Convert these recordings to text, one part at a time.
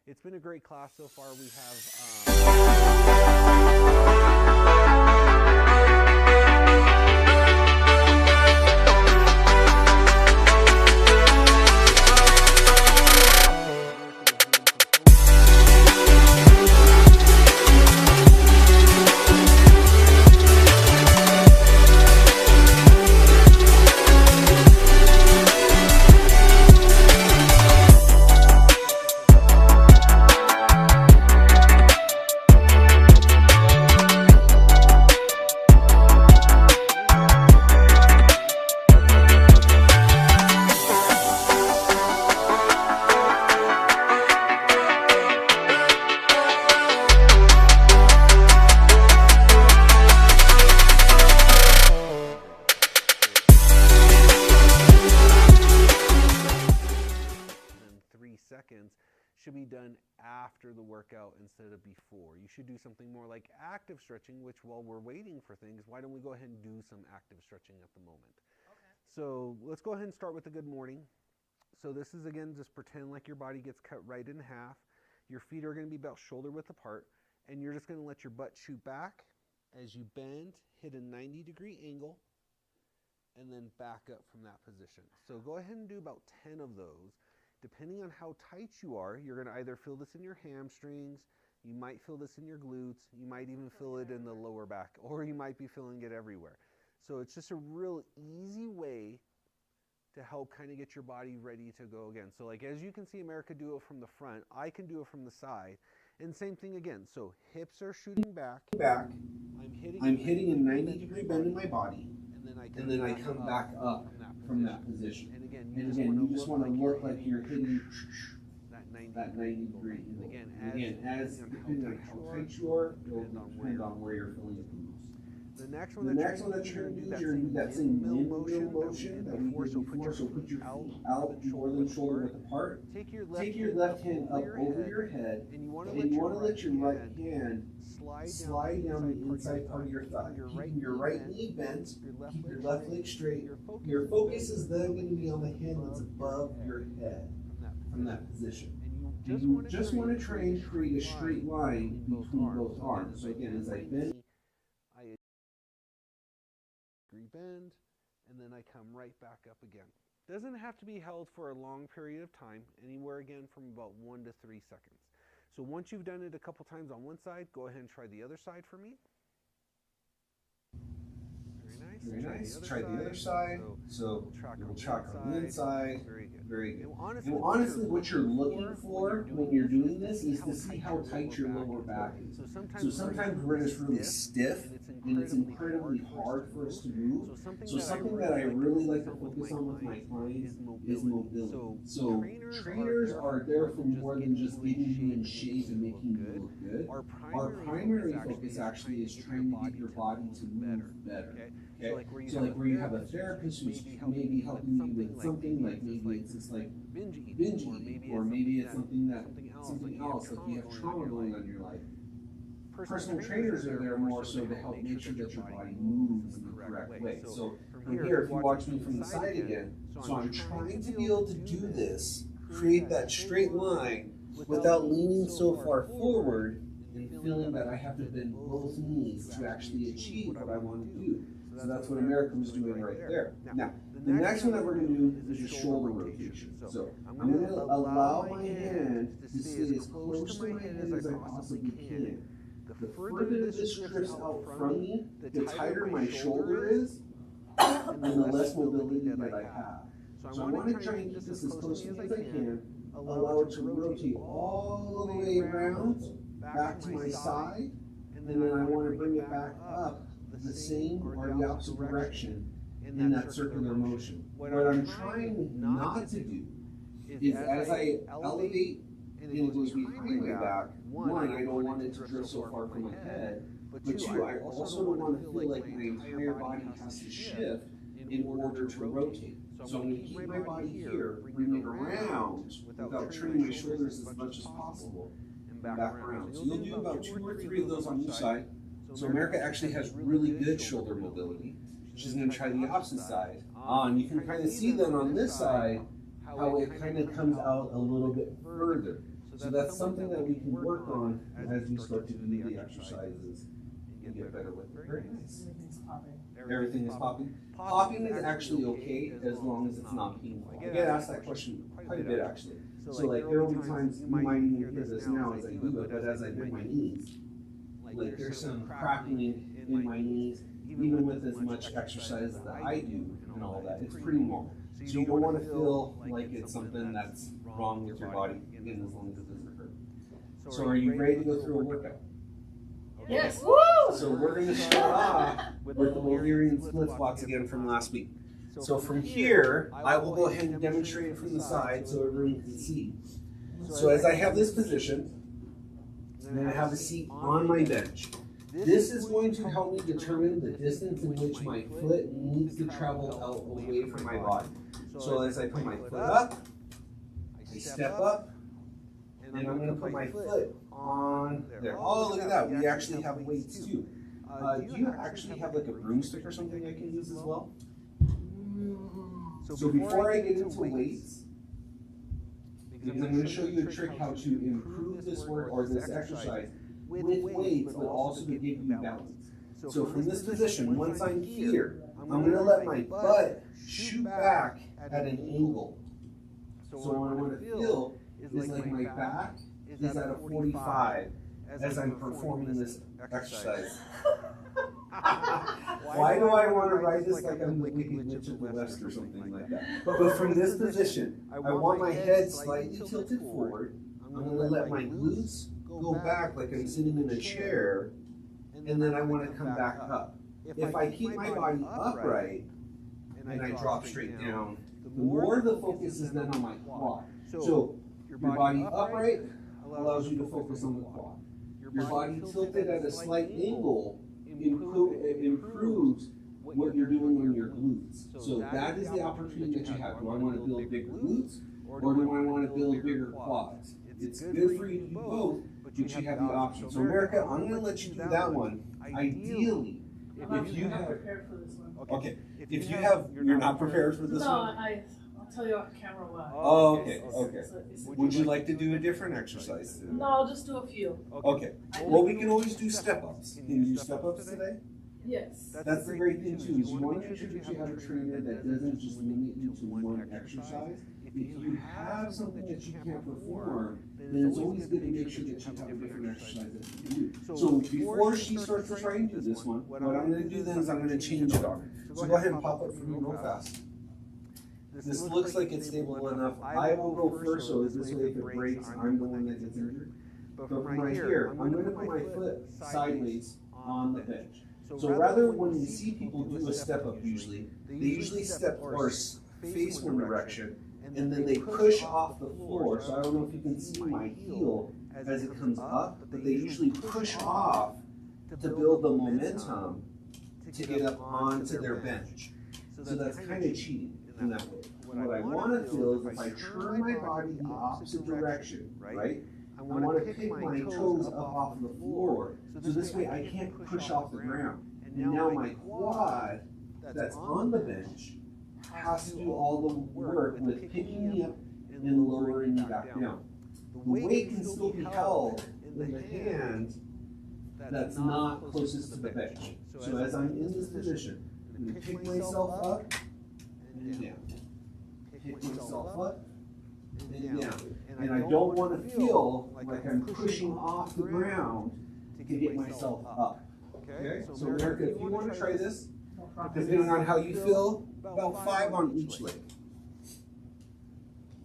It's been a great class so far. We should be done after the workout instead of before. You should do something more like active stretching, which while we're waiting for things, why don't we go ahead and do some active stretching at the moment? Okay. So let's go ahead and start with a good morning. So this is, again, just pretend like your body gets cut right in half. Your feet are going to be about shoulder width apart, and you're just going to let your butt shoot back as you bend, hit a 90-degree angle, and then back up from that position. So go ahead and do about 10 of those. Depending on how tight you are, you're going to either feel this in your hamstrings, you might feel this in your glutes, you might even feel it in the lower back, or you might be feeling it everywhere. So it's just a real easy way to help kind of get your body ready to go again. So like as you can see America do it from the front, I can do it from the side. And same thing again. So hips are shooting back. I'm hitting a 90-degree bend in my body. And then I come back up from that position. And again, you just want to look like you're hitting that 90 degree. And again, as depending on how tight you are, it will depend on where you're feeling it the most. The next one that you're going to do, you're going to do that same windmill motion that we did before. So put your feet out more than shoulder width apart. Take your left hand up over your head, and you want to let your right hand slide down the inside part of your thigh. Keeping your right knee bent, keep your left leg straight. Your focus is then going to be on the hand that's above your head from that position. And you just want to try and create a straight line between both arms. So again, as I bend, bend, and then I come right back up again. Doesn't have to be held for a long period of time, anywhere again from about 1 to 3 seconds. So once you've done it a couple times on one side, go ahead and try the other side for me. Very nice. Try the other side. So we'll track on the inside. Very good. And honestly, what you're looking for when you're doing this is to see how tight your lower back is. So sometimes we're just really stiff, and it's incredibly hard for us to move. So something that I really like to focus on with my clients is mobility. So trainers are there for more than just getting you in shape and making you look good. Our primary focus actually is trying to get your body to move better. Okay? So like where you have a therapist who's maybe helping you with something, like maybe it's just like binge eating, or maybe it's something else, like you have trauma going on in your life. Personal trainers are there more so to help make sure that your body moves in the correct way. So from here, if you watch me from the side again, so I'm trying to be able to do this, create that straight line without leaning so far forward and feeling that I have to bend both knees to actually achieve what I want to do. So that's what America was doing right there. Now, the next one that we're going to do is your shoulder rotation. So I'm going to allow my hand to stay as close to my head as I possibly can. The further this drifts out from me, the tighter my shoulder is, and the less mobility that I have. So I want to try and keep this as close to me as I can, allow it to rotate all the way around, back to my side, and then I want to bring it back up the same or the opposite direction in that circular motion. What I'm trying not to do is as I elevate and it goes behind my back, one, I don't want it to drift so far from my head, but two, I also don't want to feel like my entire body has to shift in order to rotate. So I'm going to keep my body here, bring it around without turning my shoulders as much as possible, and back around. So you'll do about 2 or 3 of those on each side. So America actually has really good shoulder mobility. She's going to try the opposite side. And you can kind of see then on this side how it kind of comes out a little bit further. So that's something that we can work on as we start to do the exercises and get better with it. Very nice. Everything's popping. Everything is popping. Popping is actually okay as long as it's not painful. I get asked that question quite a bit actually. So like there will be times, you might even hear this now as I do it, but as I bend my knees, like there's some crackling in my knees, even with as much exercise that I do and all that, it's pretty normal. So you don't want to feel like it's something that's wrong with your body, again, as long as it doesn't hurt. So are you ready to go through a workout? Yes, woo! So we're going to start off with the Bulgarian split squats again from last week. So from here, I will go ahead and demonstrate it from the side so everyone can see. So as I have this position, I'm going to have a seat on my bench. This is going to help me determine the distance in which my foot needs to travel out away from my body. So as I put my foot up, I step up, and I'm going to put my foot on there. Oh, look at that. We actually have weights too. Do you actually have like a broomstick or something I can use as well? So before I get into weights, because I'm going to show you a trick how to improve this work or this exercise with weights, but also to give you balance. So from this position, once I'm here, I'm going to let my butt shoot back at an angle. So what I want to feel is like my back is at a 45 as I'm performing this exercise. Why do I want to ride this like I'm the Wicked Witch of the West or something like that? But from this position, I want my head slightly tilted forward. I'm going to let my glutes go back like I'm sitting in a chair, and then I want to come back up. If I keep my body upright and I drop straight down, the more the focus is then on my quad. So your body upright allows you to focus on the quad. Your body tilted at a slight angle improves what you're doing on your glutes. So that is the opportunity that you have. Do I want to build bigger glutes, or do I want to build bigger quads? It's good for you to do both, but you have the option. So America, I'm going to let you do that one. Ideally, if you have prepared for this one. Okay, if you have, you're not prepared for this one? I'll tell you off camera why. Oh, okay, okay. Would you like to do a different exercise? No, I'll just do a few. Okay, well, we can always do step-ups. Can you do step-ups today? Yes. That's the great thing too, is you want to make sure that you have a trainer that doesn't just limit you to one exercise. If you have something that you can't perform, then it's always good to make sure that you have a different exercise that you can do. So before she starts to try and do this one, what I'm going to do then is I'm going to change it on her. So go ahead and pop up for me real fast. This looks like it's stable enough. I will go first, so this way if it breaks, I'm the one that gets injured. But from right here, I'm going to put my foot sideways on the bench. So rather when you see people do a step up usually, they usually step or face one direction, and then they push off the floor. So I don't know if you can see my heel as it comes up, but they usually push off to build the momentum to get up onto their bench. So that's kind of cheating in that way. What I want to feel is if I turn my body the opposite direction, right? I want to pick my toes up off the floor, so this way I can't push off the ground. And now my quad that's on the bench has to do all the work with picking me up and lowering me back down. The weight can still be held in the hand that's not closest to the bench. So as I'm in this position, I'm going to pick myself up and down. Pick myself up and down. And I don't want to feel like I'm pushing off the ground to get myself up. Okay? So Erica, if you want to try this, depending on how you feel, about 5 on each leg.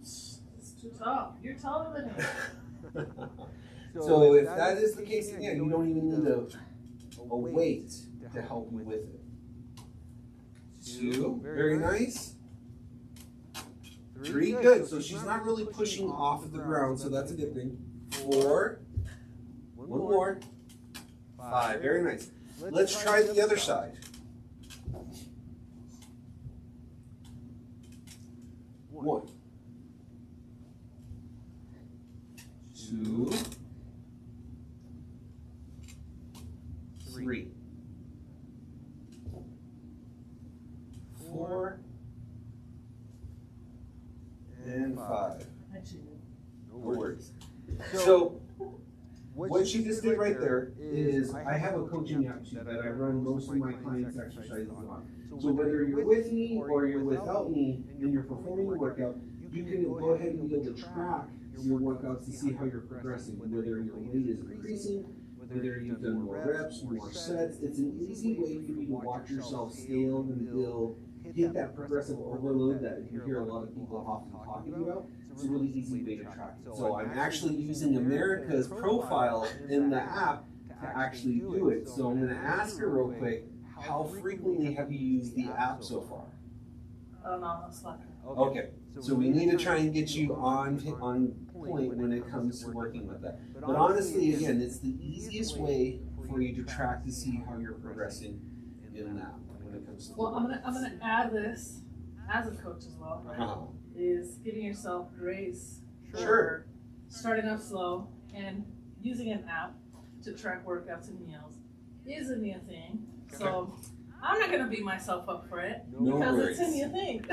It's too tough. You're taller than me. So if that is the case, then yeah, you don't even need a weight to help you with it. 2, very nice. 3, good. So she's not really pushing off the ground, so that's a good thing. 4, one more. 5, very nice. Let's try the other side. 1, 2, 3, 4, and 5. No worries. So what she just did right there is I have a coaching app too that I run most of my clients' exercises on. So whether you're with me or you're without me and you're performing a workout, you can go ahead and be able to track your workouts to see how you're progressing, whether your weight is increasing, whether you've done more reps, more sets. It's an easy way for you to watch yourself scale and build, hit that progressive overload that you hear a lot of people often talking about. It's a really easy way to track it. So I'm actually using America's profile in the app to actually do it. So I'm going to ask her real quick, how frequently have you used the app so far? No, that's not. Okay, so we need to try and get you on point when it comes to working with that. But honestly, again, it's the easiest way for you to track to see how you're progressing in that when it comes to. Well, I'm gonna add this as a coach as well, right? Is giving yourself grace for starting off slow and using an app to track workouts and meals is a new thing. So I'm not gonna beat myself up for it because it's a new thing.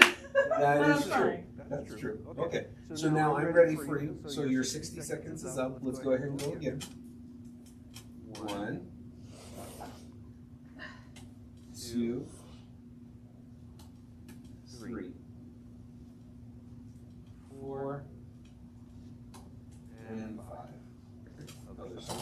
That is true. That's true. Okay, so now I'm ready for you. So your 60 seconds is up. Let's go ahead and go again. 1, 2, 3, 4, and 5. Other side.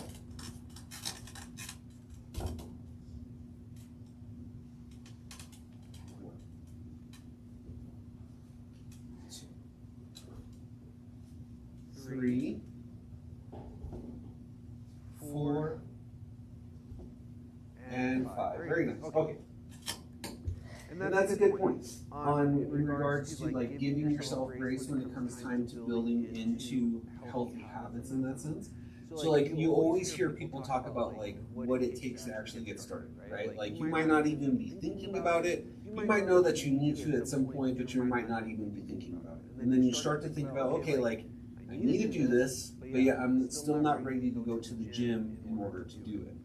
3, 4, and 5. Very nice. Okay. And that's a good point in regards to like giving yourself grace when it comes time to building into healthy habits in that sense. So like you always hear people talk about like what it takes to actually get started, right? Like you might not even be thinking about it. You might know that you need to at some point, but you might not even be thinking about it. And then you start to think about, okay, like I need to do this, but yet I'm still not ready to go to the gym in order to do it.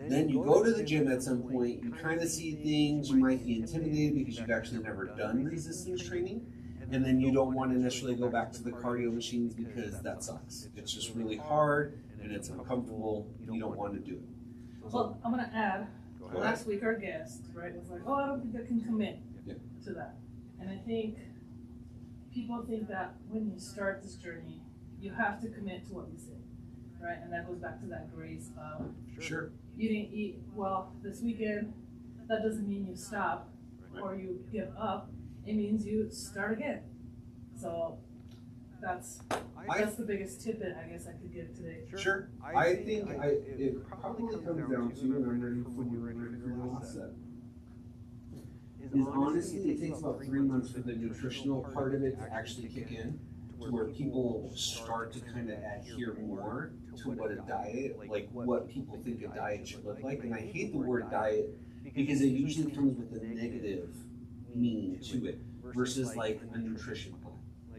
Then you go to the gym at some point, you kind of see things, you might be intimidated because you've actually never done resistance training, and then you don't want to necessarily go back to the cardio machines because that sucks. It's just really hard and it's uncomfortable, you don't want to do it. Well, I'm going to add, last week our guest, right, was like, oh, I don't think I can commit to that. And I think people think that when you start this journey, you have to commit to what you say, right? And that goes back to that grace of you didn't eat well this weekend. That doesn't mean you stop or you give up. It means you start again. So that's the biggest tidbit I guess I could give today. Sure. I think it probably comes down to, and I'm ready for the last set, is honestly it takes about 3 months for the nutritional part of it to actually kick in, to where people start to kind of adhere more to what a diet, like what people think a diet should look like. And I hate the word diet because it usually comes with a negative meaning to it versus like a nutrition plan.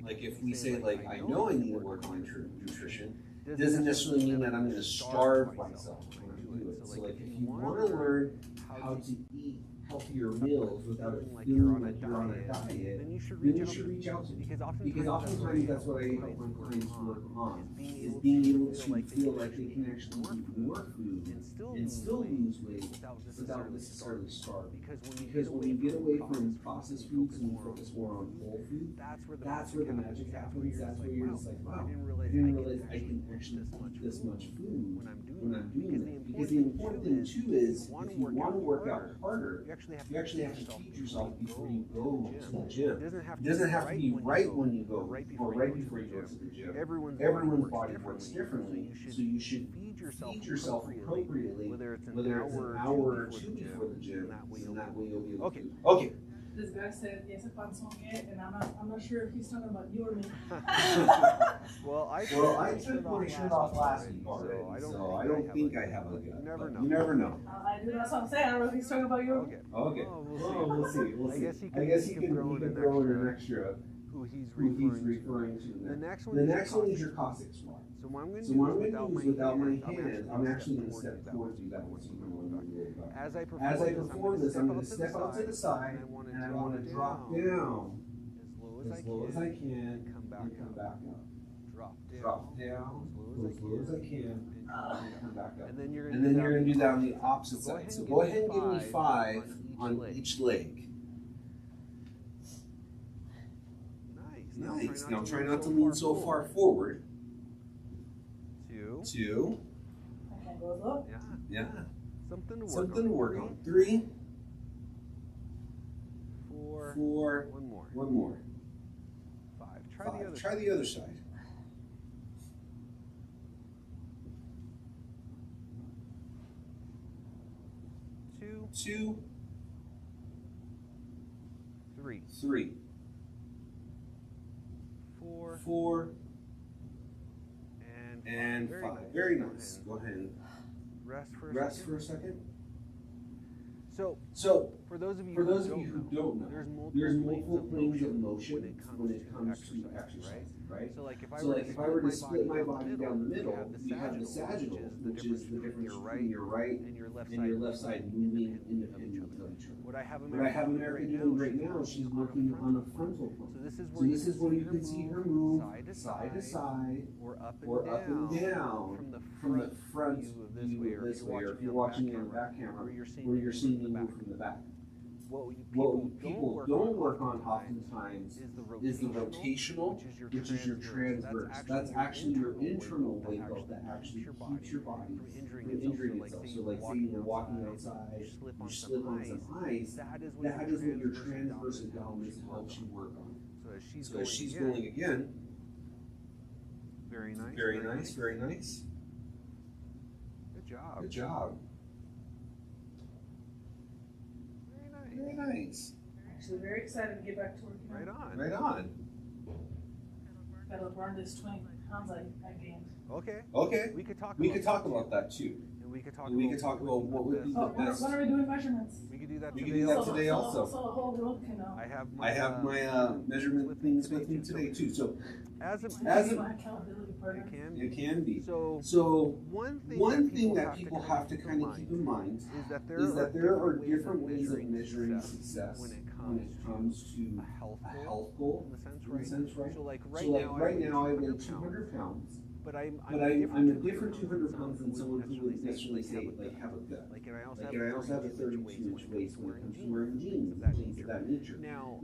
Like if we say like, I know I need to work on nutrition, it doesn't necessarily mean that I'm going to starve myself when I do it. So like if you want to learn how to eat healthier meals without it feeling like you're on a diet, then you should reach out to me. Because oftentimes that's what I help my clients work on, is being able to feel like they can actually eat more food and still lose weight without necessarily starving. Because when you get away from processed foods and you focus more on whole food, that's where the magic happens. That's where you're just like, wow, I didn't realize I can actually eat this much food when I'm doing that. Because the important thing too is, if you want to work out harder, you actually have to feed yourself before you go to the gym. It doesn't have to be right when you go or right before you go to the gym. Everyone's body works differently, so you should feed yourself appropriately, whether it's an hour or two before the gym, and that way you'll be able to. Okay. This guy said, yes, if I'm smoking it, and I'm not sure if he's talking about you or me. Well, I took my shirt off last week already, so I don't think I have a gut. You never know. I do, that's what I'm saying. I don't know if he's talking about you or me. Okay. Well, we'll see. I guess he can throw in an extra who he's referring to. The next one is your Cossack squat. So what I'm going to do is without my hands, I'm actually going to step towards you. That one, so you know what I'm doing. As I perform this, I'm going to step out to the side, and I want to drop down as low as I can and come back up. drop down, go as low as I can, and come back up. And then you're going to do that on the opposite side. So go ahead and give me 5 on each leg. Nice. Now try not to lean so far forward. 2. Okay, go low. Yeah. Something to work on. 3. 4. 1 more. 5. Try the other side. 2. 3. 4. And 5. Very nice. Go ahead and rest for a second. So for those of you who don't know, there's multiple planes of motion when it comes to exercise, right? So like if I were to split my body down the middle, you have the sagittal, which is the difference between your right and your left side moving independently of each other. What I have America doing right now, she's working on a frontal plane. So this is where you can see her move side to side or up and down from the front view of this way, or if you're watching it on back camera, where you're seeing the move from the back. What people don't work on oftentimes is the rotational, which is your transverse. That's actually your internal weight belt that actually keeps your body from injuring itself. So like say you're walking outside, you slip on some ice, that is what your transverse abdominis helps you work on. So as she's going again, very nice. Good job. Very nice. Actually, very excited to get back to working. Right on. Gotta burn this 20 pounds I gained. Okay. We could talk about that too. And we could talk about what would be the best. When are we doing measurements? We could do that today also. So the whole group can know. I have my measurement things with me today too. So as my accountability partner. It can be. So one thing that people have to kind of keep in mind is that there are different ways of measuring success when it comes to a health goal, in the sense, right? So like right now I weigh 200 pounds. But I'm a different 200 pounds than someone who would necessarily say like have a gut. Like and I also have a 32-inch waist when it comes to wearing jeans and things of that nature. Now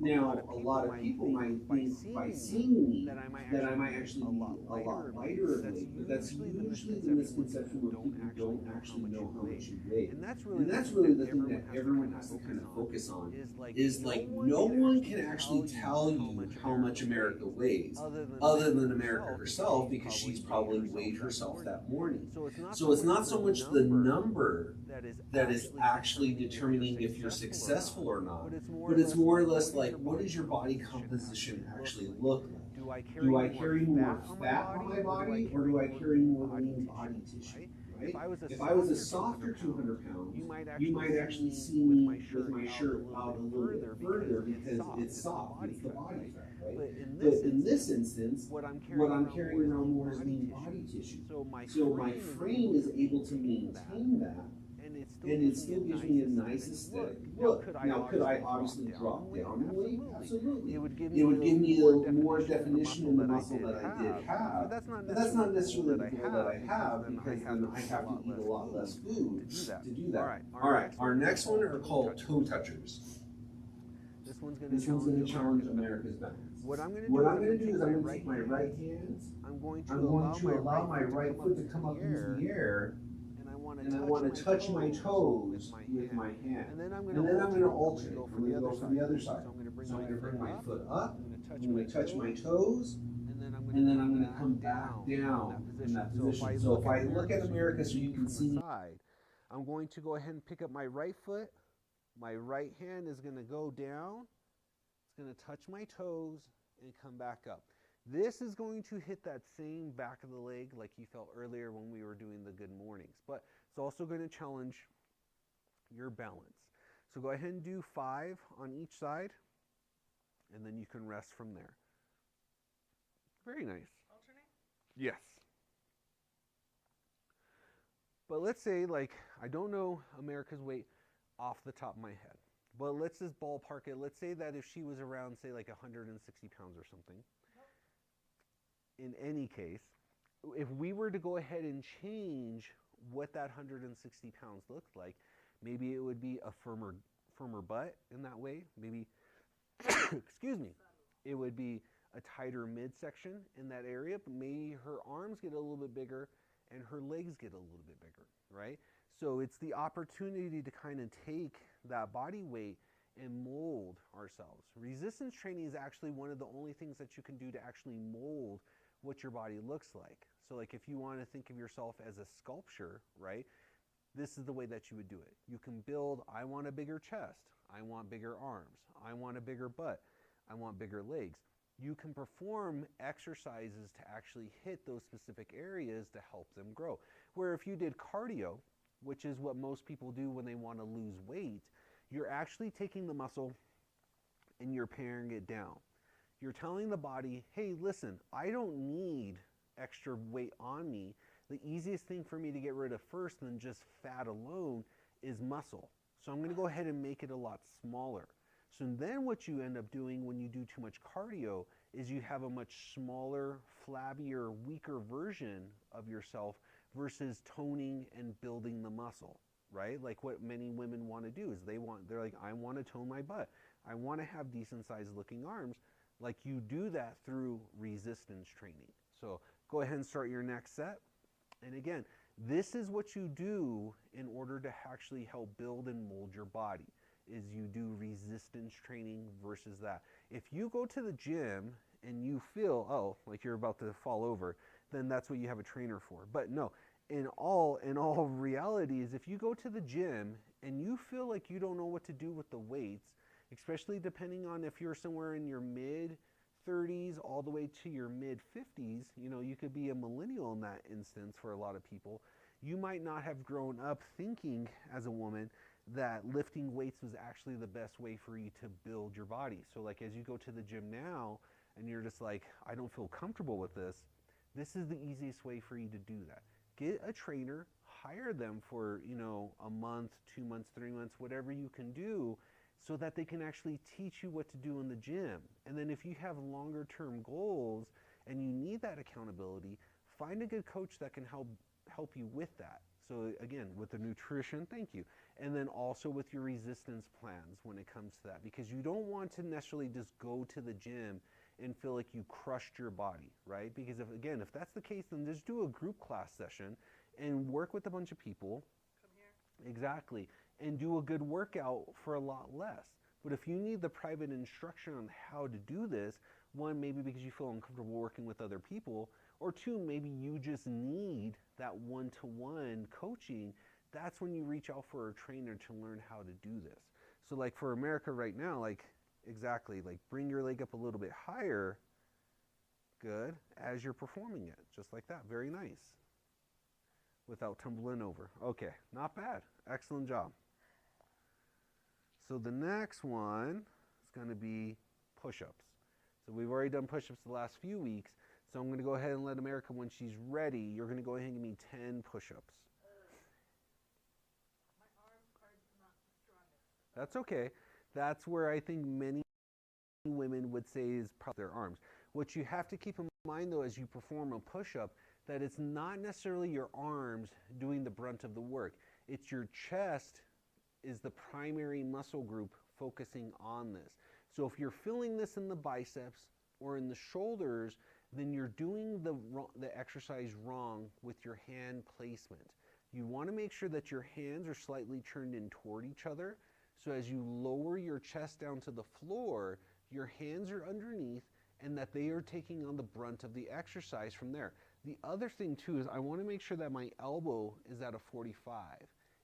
a lot of people might think by seeing me that I might actually be a lot lighter in weight, but that's usually the misconception where people don't actually know how much you weigh. And that's really the thing that everyone has to kind of focus on is like no one can actually tell you how much America weighs other than America herself, because she's probably weighed herself that morning. So it's not so much the number that is actually determining if you're successful or not, but it's more or less like, what does your body composition actually look like? Do I carry more fat on my body, or do I carry more lean body tissue? Right? If I was a softer 200 pounds, you might actually see me with my shirt out a little bit further because it's soft, it's the body fat, right? But in this instance, what I'm carrying around more is lean body tissue. So my frame is able to maintain that, and it still gives me a nice aesthetic look. Now, could I obviously drop down in weight? Absolutely. It would give me a more definition in the muscle that I did have, but that's not necessarily the goal that I have, because then I have to eat a lot less food to do that. All right, our next one are called toe touchers. This one's going to challenge America's balance. What I'm going to do is I'm going to take my right hand, I'm going to allow my right foot to come up into the air, and I want to touch my toes with my hand. And then I'm going to alternate. I'm going to go from the other side. So I'm going to bring my foot up, I'm going to touch my toes, and then I'm going to come back down in that position. So if I look at America so you can see, I'm going to go ahead and pick up my right foot. My right hand is going to go down. It's going to touch my toes and come back up. This is going to hit that same back of the leg like you felt earlier when we were doing the good mornings. But it's also going to challenge your balance. So go ahead and do 5 on each side, and then you can rest from there. Very nice. Alternate? Yes. But let's say, like, I don't know America's weight off the top of my head, but let's just ballpark it. Let's say that if she was around, say, like 160 pounds or something, in any case, if we were to go ahead and change what that 160 pounds looked like, maybe it would be a firmer butt in that way. Maybe, excuse me, it would be a tighter midsection in that area, but maybe her arms get a little bit bigger and her legs get a little bit bigger, right? So it's the opportunity to kind of take that body weight and mold ourselves. Resistance training is actually one of the only things that you can do to actually mold what your body looks like. So like if you want to think of yourself as a sculpture, right? This is the way that you would do it. You can build, I want a bigger chest, I want bigger arms, I want a bigger butt, I want bigger legs. You can perform exercises to actually hit those specific areas to help them grow. Where if you did cardio, which is what most people do when they want to lose weight, you're actually taking the muscle and you're paring it down. You're telling the body, hey, listen, I don't need extra weight on me. The easiest thing for me to get rid of first than just fat alone is muscle. So I'm going to go ahead and make it a lot smaller. So then what you end up doing when you do too much cardio is you have a much smaller, flabbier, weaker version of yourself versus toning and building the muscle, right? Like what many women want to do is they're like, I want to tone my butt. I want to have decent sized looking arms. Like you do that through resistance training. So go ahead and start your next set. And again, this is what you do in order to actually help build and mold your body, is you do resistance training versus that. If you go to the gym and you feel, oh, like you're about to fall over, then that's what you have a trainer for. But no, in all reality is if you go to the gym and you feel like you don't know what to do with the weights, especially depending on if you're somewhere in your mid 30s all the way to your mid 50s, you know, you could be a millennial in that instance for a lot of people. You might not have grown up thinking as a woman that lifting weights was actually the best way for you to build your body. So like as you go to the gym now and you're just like, I don't feel comfortable with this, this is the easiest way for you to do that. Get a trainer, hire them for, you know, a month, 2 months, 3 months, whatever you can do, so that they can actually teach you what to do in the gym. And then if you have longer term goals and you need that accountability, find a good coach that can help you with that. So again, with the nutrition, thank you. And then also with your resistance plans when it comes to that, because you don't want to necessarily just go to the gym and feel like you crushed your body, right? Because if that's the case, then just do a group class session and work with a bunch of people. Come here. Exactly. And do a good workout for a lot less. But if you need the private instruction on how to do this, one, maybe because you feel uncomfortable working with other people, or two, maybe you just need that one-to-one coaching, that's when you reach out for a trainer to learn how to do this. So like for America right now, like exactly, like bring your leg up a little bit higher, good, as you're performing it, just like that, very nice. Without tumbling over. Okay, not bad, excellent job. So the next one is going to be push-ups. So we've already done push-ups the last few weeks, so I'm going to go ahead and let America, when she's ready, you're going to go ahead and give me 10 push-ups. My arms are not the strongest. That's okay. That's where I think many women would say is probably their arms. What you have to keep in mind though as you perform a push-up, that it's not necessarily your arms doing the brunt of the work. It's your chest is the primary muscle group focusing on this. So if you're feeling this in the biceps or in the shoulders, then you're doing the exercise wrong with your hand placement. You want to make sure that your hands are slightly turned in toward each other. So as you lower your chest down to the floor, your hands are underneath and that they are taking on the brunt of the exercise from there. The other thing too is I want to make sure that my elbow is at a 45.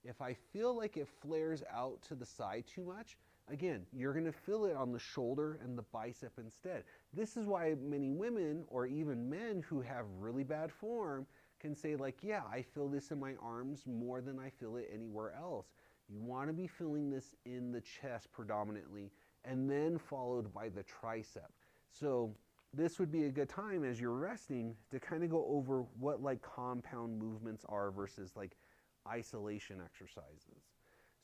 If I feel like it flares out to the side too much, again, you're going to feel it on the shoulder and the bicep instead. This is why many women or even men who have really bad form can say like, yeah, I feel this in my arms more than I feel it anywhere else. You want to be feeling this in the chest predominantly and then followed by the tricep. So this would be a good time as you're resting to kind of go over what like compound movements are versus like isolation exercises.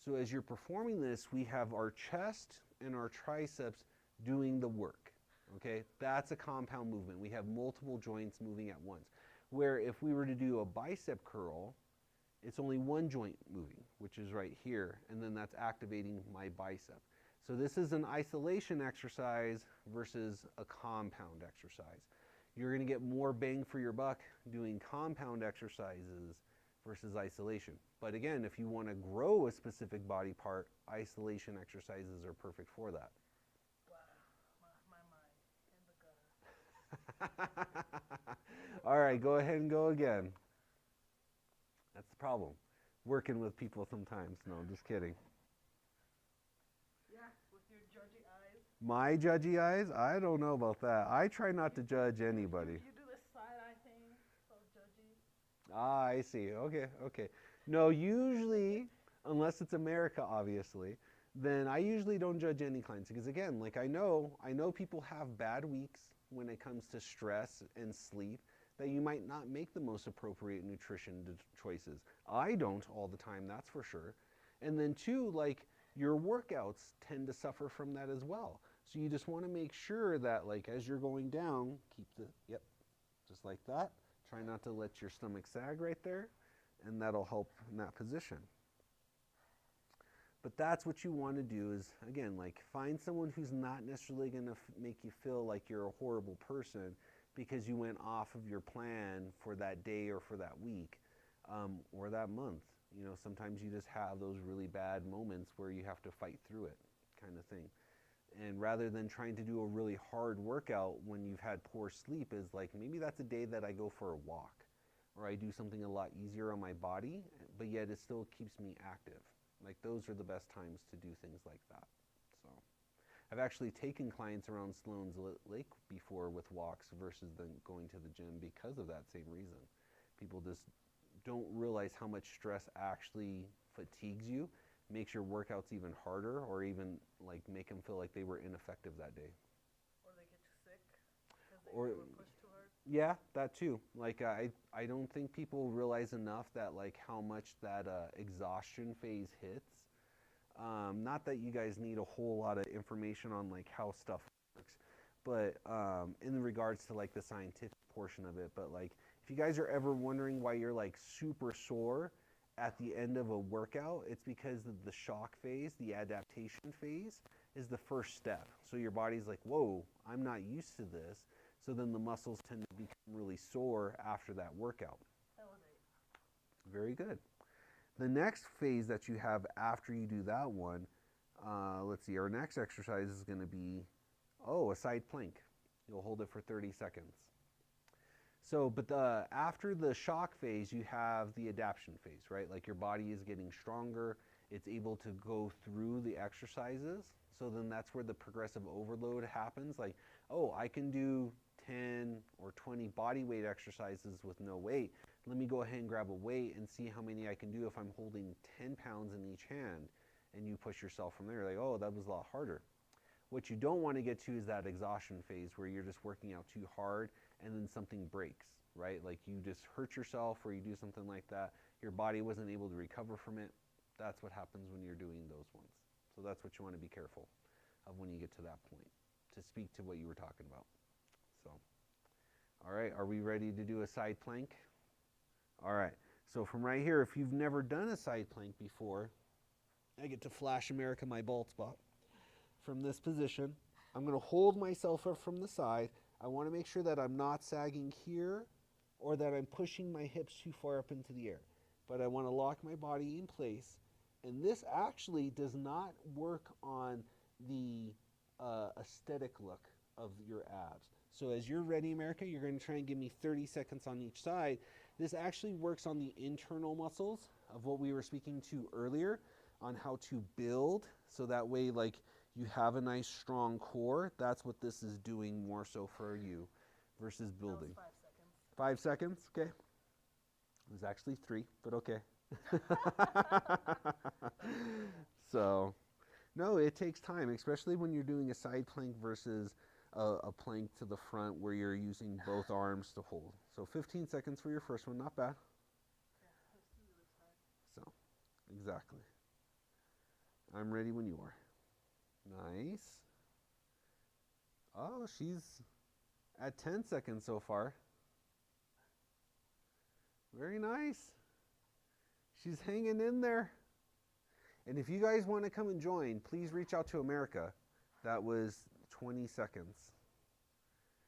So as you're performing this, we have our chest and our triceps doing the work, Okay, that's a compound movement. We have multiple joints moving at once. Where if we were to do a bicep curl, it's only one joint moving, which is right here, and then that's activating my bicep. So this is an isolation exercise versus a compound exercise. You're going to get more bang for your buck doing compound exercises versus isolation. But again, if you want to grow a specific body part, isolation exercises are perfect for that. Wow, my mind in the gutter. All right, go ahead and go again. That's the problem. Working with people sometimes. No, I'm just kidding. Yeah, with your judgy eyes. My judgy eyes? I don't know about that. I try not to judge anybody. You do this side-eye thing, so judgy. Ah, I see. Okay, okay. No, usually, unless it's America, obviously, then I usually don't judge any clients because again, like I know people have bad weeks when it comes to stress and sleep, that you might not make the most appropriate nutrition choices. I don't all the time, that's for sure. And then two, like your workouts tend to suffer from that as well. So you just want to make sure that like as you're going down, keep the, yep, just like that. Try not to let your stomach sag right there, and that'll help in that position. But that's what you want to do is, again, like find someone who's not necessarily going to make you feel like you're a horrible person because you went off of your plan for that day or for that week or that month. You know, sometimes you just have those really bad moments where you have to fight through it, kind of thing. And rather than trying to do a really hard workout when you've had poor sleep, is like maybe that's a day that I go for a walk or I do something a lot easier on my body, but yet it still keeps me active. Like those are the best times to do things like that. So I've actually taken clients around Sloan's Lake before with walks versus them going to the gym because of that same reason. People just don't realize how much stress actually fatigues you, makes your workouts even harder, or even like make them feel like they were ineffective that day. Or they get too sick because they Or were pushed too hard. yeah, that too. Like I don't think people realize enough that like how much that exhaustion phase hits. Not that you guys need a whole lot of information on like how stuff works, but in regards to like the scientific portion of it. But like if you guys are ever wondering why you're like super sore at the end of a workout, it's because of the shock phase, the adaptation phase is the first step. So your body's like, whoa, I'm not used to this. So then the muscles tend to become really sore after that workout. Elevate. Very good. The next phase that you have after you do that one, let's see, our next exercise is going to be, a side plank. You'll hold it for 30 seconds. So, but after the shock phase, you have the adaptation phase, right? Like your body is getting stronger. It's able to go through the exercises. So then that's where the progressive overload happens. Like, oh, I can do 10 or 20 body weight exercises with no weight. Let me go ahead and grab a weight and see how many I can do if I'm holding 10 pounds in each hand. And you push yourself from there. Like, oh, that was a lot harder. What you don't want to get to is that exhaustion phase where you're just working out too hard and then something breaks, right? Like you just hurt yourself or you do something like that. Your body wasn't able to recover from it. That's what happens when you're doing those ones. So that's what you want to be careful of when you get to that point, to speak to what you were talking about. So, all right, are we ready to do a side plank? All right, so from right here, if you've never done a side plank before, I get to flash America my bald spot. From this position, I'm going to hold myself up from the side. I want to make sure that I'm not sagging here or that I'm pushing my hips too far up into the air. But I want to lock my body in place. And this actually does not work on the aesthetic look of your abs. So as you're ready, America, you're going to try and give me 30 seconds on each side. This actually works on the internal muscles of what we were speaking to earlier on how to build. So that way, like, you have a nice strong core. That's what this is doing more so for you versus building. That was 5 5 seconds. seconds, okay. It was actually 3, but okay. So, no, it takes time, especially when you're doing a side plank versus a plank to the front where you're using both arms to hold. So 15 seconds for your first one, not bad. Yeah, let's do the other side. So, exactly. I'm ready when you are. Nice. Oh, she's at 10 seconds so far. Very nice. She's hanging in there. And if you guys want to come and join, please reach out to America. That was 20 seconds.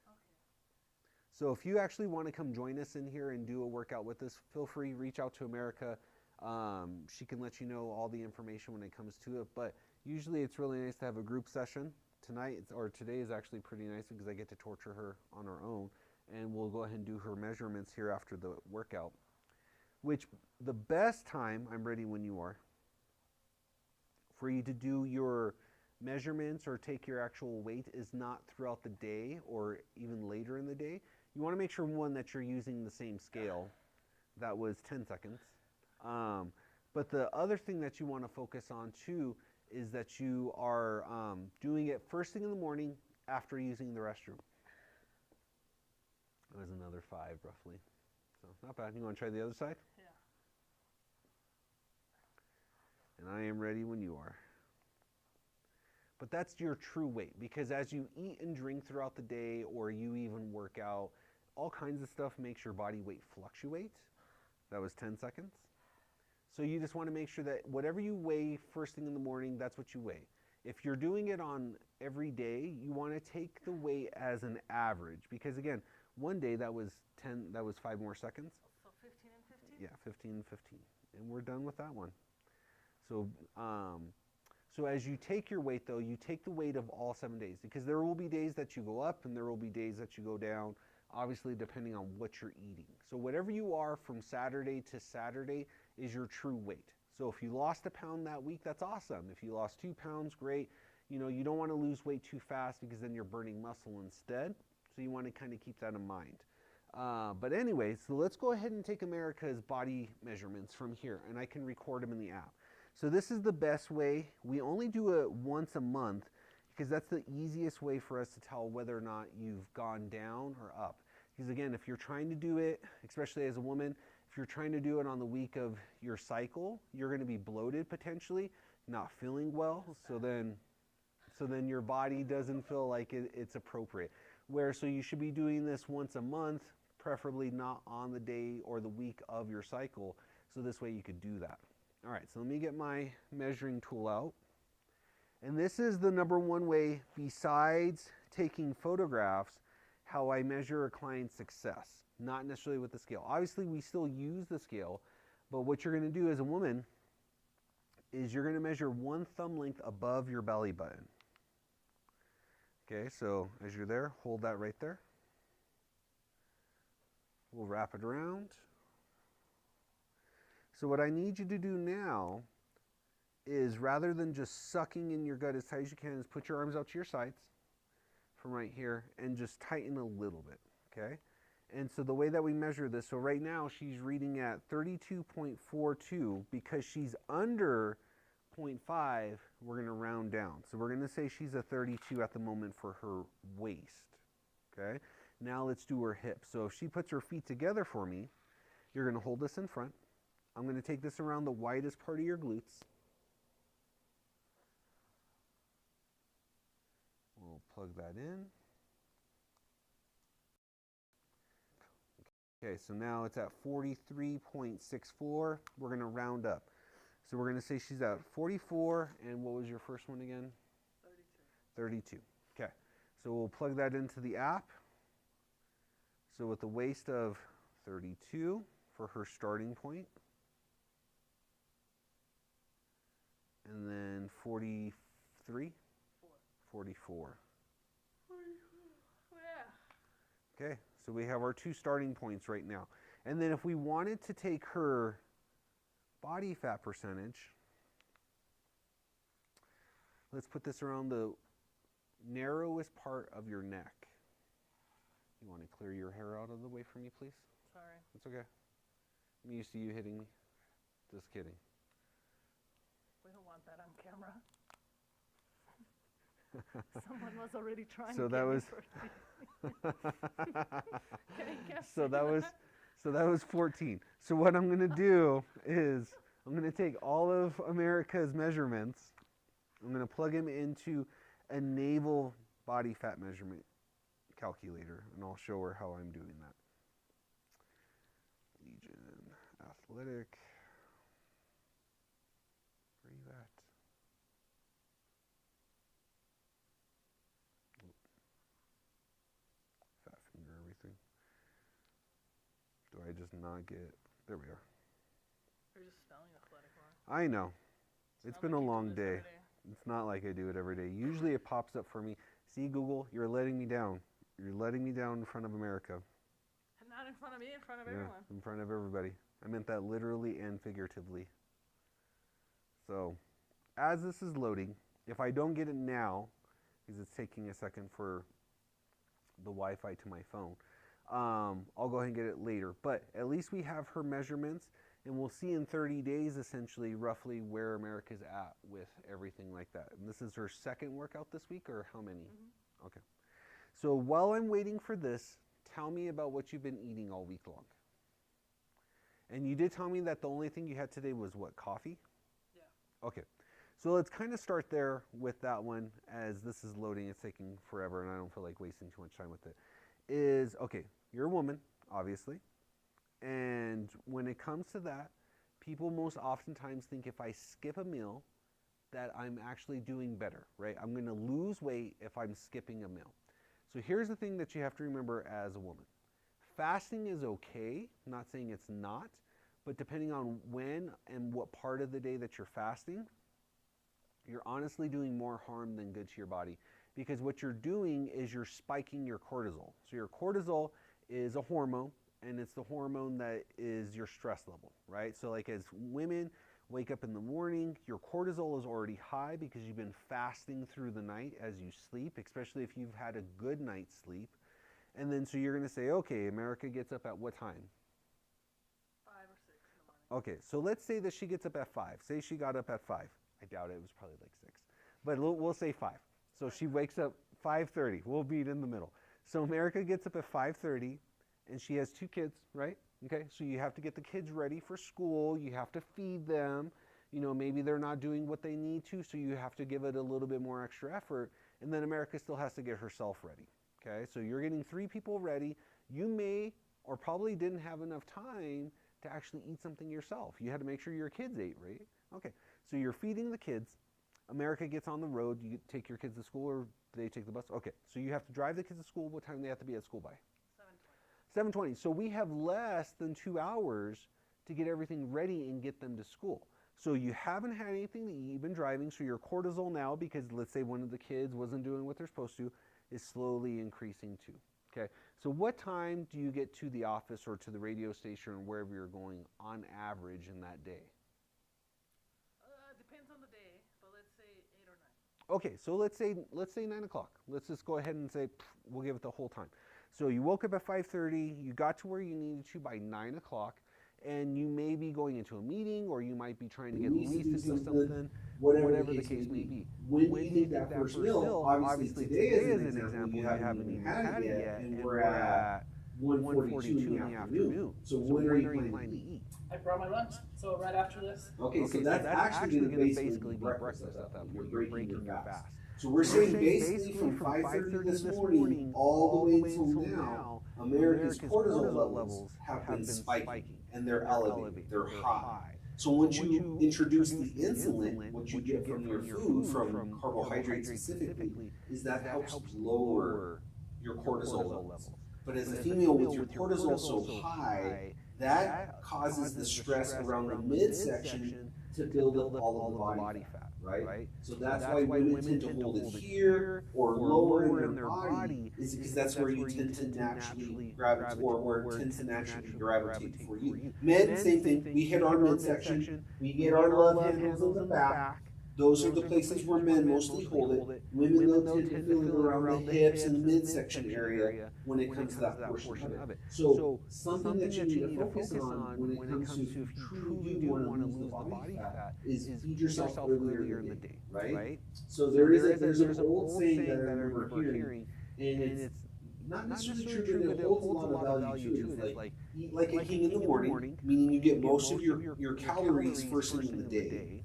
Okay. So if you actually want to come join us in here and do a workout with us, feel free, reach out to America. She can let you know all the information when it comes to it. But usually it's really nice to have a group session. Tonight or today is actually pretty nice because I get to torture her on her own. And we'll go ahead and do her measurements here after the workout. Which the best time, I'm ready when you are, for you to do your measurements or take your actual weight is not throughout the day or even later in the day. You want to make sure, one, that you're using the same scale. That was 10 seconds. But the other thing that you want to focus on too is that you are doing it first thing in the morning after using the restroom. That was another 5 roughly. So not bad. You want to try the other side? Yeah. And I am ready when you are. But that's your true weight, because as you eat and drink throughout the day, or you even work out, all kinds of stuff makes your body weight fluctuate. That was 10 seconds. So you just want to make sure that whatever you weigh first thing in the morning, that's what you weigh. If you're doing it on every day, you want to take the weight as an average, because again, one day that was 5 more seconds. So 15 and 15? Yeah, 15 and 15. And we're done with that one. So, so as you take your weight, though, you take the weight of all 7 days, because there will be days that you go up and there will be days that you go down, obviously depending on what you're eating. So whatever you are from Saturday to Saturday is your true weight. So if you lost a pound that week, that's awesome. If you lost 2 pounds, great. You know, you don't want to lose weight too fast because then you're burning muscle instead. So you want to kind of keep that in mind. But anyway, so let's go ahead and take America's body measurements from here, and I can record them in the app. So this is the best way. We only do it once a month because that's the easiest way for us to tell whether or not you've gone down or up. Because again, if you're trying to do it, especially as a woman, if you're trying to do it on the week of your cycle, you're going to be bloated potentially, not feeling well. So then your body doesn't feel like it's appropriate. So you should be doing this once a month, preferably not on the day or the week of your cycle. So this way you could do that. All right, so let me get my measuring tool out. And this is the number one way, besides taking photographs, how I measure a client's success, not necessarily with the scale. Obviously, we still use the scale, but what you're going to do as a woman is you're going to measure 1 thumb length above your belly button. Okay, so as you're there, hold that right there. We'll wrap it around. So what I need you to do now is, rather than just sucking in your gut as tight as you can, is put your arms out to your sides from right here and just tighten a little bit, okay? And so the way that we measure this, so right now she's reading at 32.42. Because she's under 0.5, we're going to round down. So we're going to say she's a 32 at the moment for her waist, okay? Now let's do her hips. So if she puts her feet together for me, you're going to hold this in front. I'm going to take this around the widest part of your glutes. We'll plug that in. Okay, so now it's at 43.64. We're going to round up. So we're going to say she's at 44, and what was your first one again? 32. Okay, so we'll plug that into the app. So with the waist of 32 for her starting point. And then 43? 44. Yeah. Okay, so we have our 2 starting points right now. And then if we wanted to take her body fat percentage, let's put this around the narrowest part of your neck. You want to clear your hair out of the way for me, please? Sorry. It's okay. I'm used to you hitting me. Just kidding. We don't want that on camera. Someone was already trying So to that get me was first. Can I guess? so that was 14. So what I'm going to do is I'm going to take all of America's measurements. I'm going to plug them into a navel body fat measurement. calculator, and I'll show her how I'm doing that. Legion Athletic. Where are you at? Fat finger, everything. Do I just not get? There we are. You're just spelling athletic wrong. I know. It's been a long day. Every day. It's not like I do it every day. Usually it pops up for me. See, Google, you're letting me down. You're letting me down in front of America. And not in front of me, in front of Yeah, everyone. in front of everybody. I meant that literally and figuratively. So, as this is loading, if I don't get it now, because it's taking a second for the Wi-Fi to my phone, I'll go ahead and get it later. But at least we have her measurements, and we'll see in 30 days, essentially, roughly where America's at with everything like that. And this is her second workout this week, or how many? Mm-hmm. Okay. So while I'm waiting for this, tell me about what you've been eating all week long. And you did tell me that the only thing you had today was what, coffee? Yeah. Okay. So let's kind of start there with that one. As this is loading, it's taking forever, and I don't feel like wasting too much time with it. Is, okay, you're a woman, obviously. And when it comes to that, people most oftentimes think if I skip a meal, that I'm actually doing better, right? I'm going to lose weight if I'm skipping a meal. So here's the thing that you have to remember as a woman. Fasting is okay, I'm not saying it's not, but depending on when and what part of the day that you're fasting, you're honestly doing more harm than good to your body, because what you're doing is you're spiking your cortisol. So your cortisol is a hormone, and it's the hormone that is your stress level, right? So like as women wake up in the morning, your cortisol is already high because you've been fasting through the night as you sleep, especially if you've had a good night's sleep. And then so you're going to say, okay, America gets up at what time? 5 or 6 in the morning. Okay, so let's say that she gets up at 5. Say she got up at 5. I doubt it was probably like 6. But we'll say 5. So she wakes up 5:30. We'll meet in the middle. So America gets up at 5:30, and she has 2 kids, right? Okay, so you have to get the kids ready for school. You have to feed them. You know, maybe they're not doing what they need to, so you have to give it a little bit more extra effort. And then America still has to get herself ready. Okay, so you're getting 3 people ready. You may or probably didn't have enough time to actually eat something yourself. You had to make sure your kids ate, right? Okay, so you're feeding the kids. America gets on the road. You take your kids to school, or do they take the bus? Okay, so you have to drive the kids to school. What time do they have to be at school by? 7:20. So we have less than 2 hours to get everything ready and get them to school. So you haven't had anything to eat. You've been driving, so your cortisol now, because let's say one of the kids wasn't doing what they're supposed to, is slowly increasing too. Okay, so what time do you get to the office or to the radio station or wherever you're going on average in that day? Depends on the day, but let's say 8 or 9. Okay, so let's say 9 o'clock. Let's just go ahead and say we'll give it the whole time. So you woke up at 5:30. You got to where you needed to by 9 o'clock, and you may be going into a meeting, or you might be trying to get Luis to do something, whatever the case may be. When you take that first meal, obviously today is an example, you haven't even had it yet, and we're at 1:42 in the afternoon. So when are you planning to eat? I brought my lunch, so right after this. Okay, so that's actually going to basically be breakfast at that point. You're breaking your fast. So we're saying basically from 5:30 this morning all the way until now, America's cortisol levels have been spiking, and they're elevated, they're high. So once you introduce the insulin, what you get from your food, from carbohydrates specifically, is that helps lower your cortisol levels. But as a female with your cortisol so high, that causes the stress around the midsection to build up all of the body fat, right? So that's why women tend to hold it here or lower in their body, is because that's where you tend to naturally gravitate, or where it tends to naturally gravitate for you. Men, same thing. We hit our midsection, we get our love handles in the back. Those are the places where men mostly hold it. Women, though, tend to feel it around the hips and the midsection area when it comes to that portion of it. So something that you need to focus on when it comes to if you truly do want to lose the body fat is feed yourself earlier in the day, right? So there's an old saying that I remember hearing, and it's not necessarily true, but it holds a lot of value to it. It's like eat like a king in the morning, meaning you get most of your calories first thing in the day.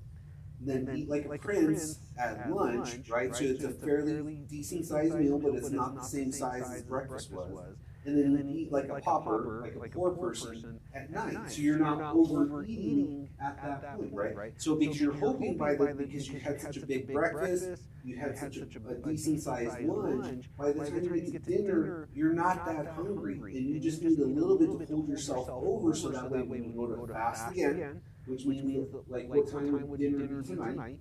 Then eat like a prince at lunch, right? So it's a fairly decent sized meal, but it's not the same size as breakfast was. And then you eat like a pauper, like a poor person, at night. So you're not overeating at that point, right? So because you're hoping because you had such a big breakfast, you had such a decent sized lunch, by the time you get to dinner, you're not that hungry. And you just need a little bit to hold yourself over so that way when you go to fast again, which means like what time would dinner be tonight?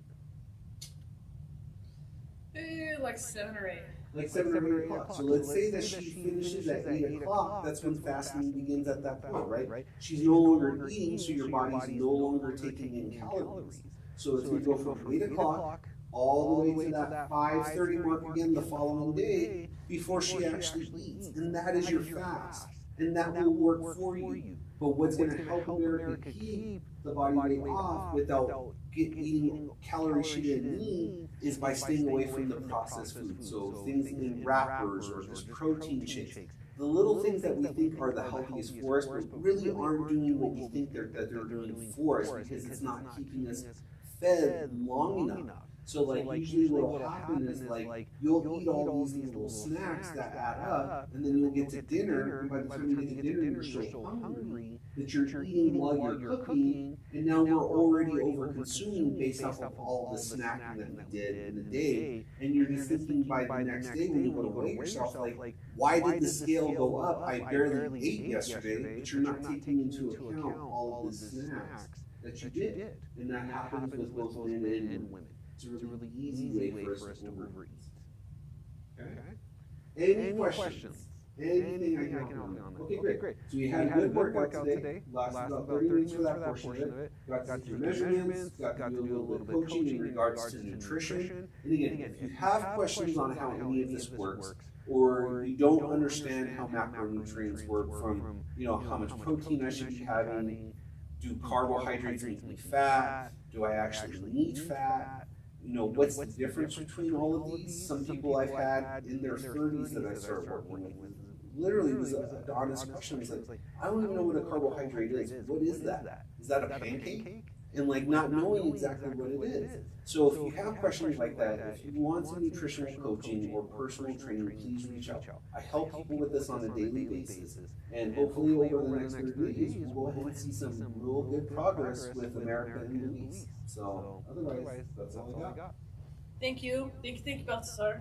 Like 7 or 8. Like 7 or 8 o'clock. So let's say that she finishes at 8 o'clock. That's when fasting begins at that point, right? She's no longer eating, so your body's no longer taking in calories. So it's going to go from 8 o'clock all the way to that 5:30 mark again the following day before she actually eats. And that is your fast. And that will work for you. But what's going to help America keep the body weight off without eating calories she didn't need is by staying away from the processed food. So things in wrappers or just protein shakes. The little things that we think are the healthiest for us, but really aren't doing what we think that they're doing for us because it's not keeping us fed long enough. So like usually what will happen is like you'll eat all these little snacks that add up, and then you'll get to dinner, and by the time you get to dinner you're so hungry that you're eating while you're cooking, and now we're already over consuming based off of all the snacking that we did in the day, and you're just thinking by the next day when you go to weigh yourself like, why did the scale go up? I barely ate yesterday, but you're not taking into account all of the snacks that you did, and that happens with both men and women. It's a really easy way for us to overeat. Okay? Any questions? Anything I can help you on that? Okay, great. So we had a good workout today. Lasted about 30 minutes for that portion of it. Got to do measurements, got to do a little bit of coaching in regards to nutrition. And again, if you have questions on how any of this works, or you don't understand how macronutrients work from, how much protein I should be having, do carbohydrates make me fat? Do I actually need fat? What's the difference between all of these? Some people I've had in their 30s that I started working with. Literally, it was an honest question. It's like, I don't even know what a carbohydrate is. What is that? Is that a pancake? And not knowing exactly what it is. So if you have questions like that, if you want some nutritional coaching or personal training, please reach out. I help people with this on a daily basis. And hopefully over the next 30 days, we'll go ahead and see some real good progress with America and Louise. So otherwise, that's all I got. Thank you. Thank you, Baltazar.